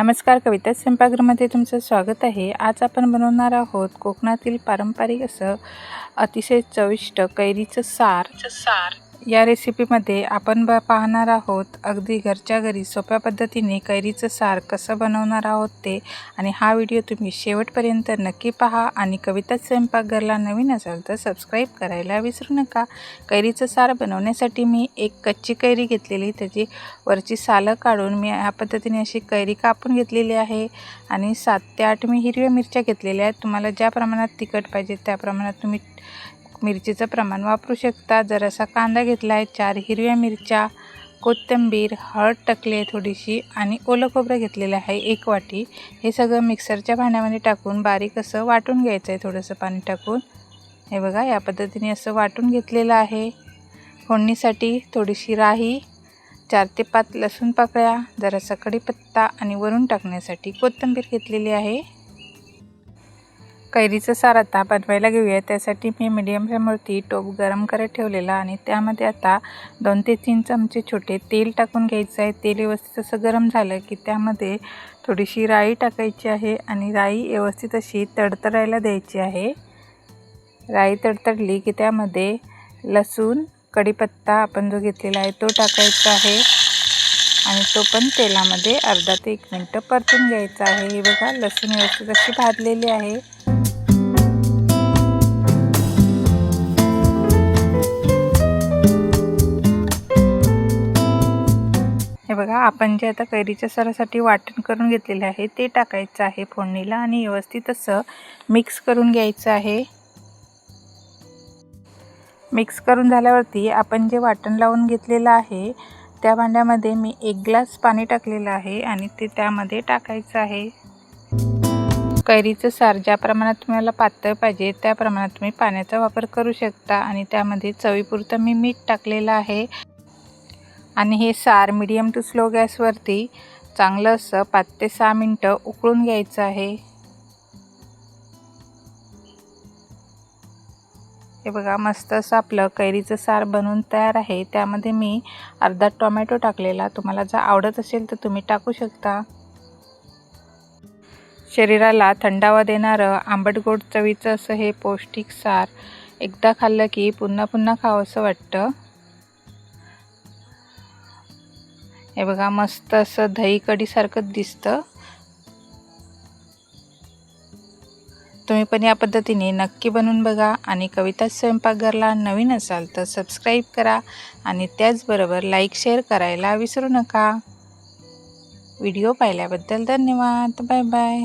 नमस्कार, कविता स्वयंपाकघरमध्ये तुमचं स्वागत आहे। आज आपण बनवणार आहोत कोकणातील पारंपरिक असं अतिशय चविष्ट कैरीचं सार। या रेसिपीमध्ये आपण पाहणार आहोत अगदी घरच्या घरी सोप्या पद्धतीने कैरीचं सार कसं बनवणार आहोत ते। आणि हा व्हिडिओ तुम्ही शेवटपर्यंत नक्की पहा आणि कविता स्वयंपाकघरला नवीन असाल तर सबस्क्राईब करायला विसरू नका। कैरीचं सार बनवण्यासाठी मी एक कच्ची कैरी घेतलेली, त्याची वरची सालं काढून मी या पद्धतीने अशी कैरी कापून घेतलेली आहे। आणि 7 ते 8 मी हिरव्या मिरच्या घेतलेल्या आहेत। तुम्हाला ज्या प्रमाणात तिखट पाहिजे त्या प्रमाणात तुम्ही मिरचीचं प्रमाण वापरू शकता। जरासा कांदा घेतला आहे, 4 हिरव्या मिरच्या, कोथिंबीर, हळद टाकली आहे थोडीशी आणि ओलं खोबरं घेतलेलं आहे 1 वाटी। हे सगळं मिक्सरच्या भांड्यामध्ये टाकून बारीक असं वाटून घ्यायचं आहे थोडंसं पाणी टाकून। हे बघा या पद्धतीने असं वाटून घेतलेलं आहे। फोडणीसाठी थोडीशी राई, 4 ते 5 लसूण पाकळ्या, जरासा कढीपत्ता आणि वरून टाकण्यासाठी कोथिंबीर घेतलेली आहे। कैरीचं सार आता बनवायला घेऊया। त्यासाठी मी मीडियम फ्लेमवरती टोप गरम करत ठेवलेला आणि त्यामध्ये आता 2 ते 3 चमचे छोटे तेल टाकून घ्यायचं आहे। तेल व्यवस्थित असं गरम झालं की त्यामध्ये थोडीशी राई टाकायची आहे आणि राई व्यवस्थित अशी तडतडायला द्यायची आहे। राई तडतडली की त्यामध्ये लसूण, कढीपत्ता आपण जो घेतलेला आहे तो टाकायचा आहे आणि तो पण तेलामध्ये अर्धा ते 1 मिनिट परतून घ्यायचा आहे। हे बघा लसूण व्यवस्थित अशी भाजलेली आहे। हे बघा आपण जे आता कैरीच्या सारासाठी वाटण करून घेतलेले आहे ते टाकायचं आहे फोडणीला आणि व्यवस्थित असं मिक्स करून घ्यायचं आहे। मिक्स करून झाल्यावरती आपण जे वाटण लावून घेतलेलं आहे त्या भांड्यामध्ये मी 1 ग्लास पाणी टाकलेलं आहे आणि ते त्यामध्ये टाकायचं आहे। कैरीचं सार ज्या प्रमाणात तुम्हाला पातळ पाहिजे त्या प्रमाणात तुम्ही पाण्याचा वापर करू शकता आणि त्यामध्ये चवीपुरतं मी मीठ टाकलेलं आहे। आणि हे सार मीडियम टू स्लो गॅसवरती चांगलं असं 5 ते 6 मिनिटं उकळून घ्यायचं आहे। हे बघा मस्त असं आपलं कैरीचं सार बनवून तयार आहे। त्यामध्ये मी अर्धा टोमॅटो टाकलेला, तुम्हाला जर आवडत असेल तर तुम्ही टाकू शकता। शरीराला थंडावा देणारं आंबट गोड चवीचं असं हे पौष्टिक सार एकदा खाल्लं की पुन्हा पुन्हा खावंसं वाटतं। हे बघा मस्त असं दही कढीसारखं दिसतं। तुम्ही पण या पद्धतीने नक्की बनवून बघा आणि कविता स्वयंपाकघरला नवीन असाल तर सबस्क्राईब करा आणि त्याचबरोबर लाईक शेअर करायला विसरू नका। व्हिडिओ पाहिल्याबद्दल धन्यवाद। Bye bye.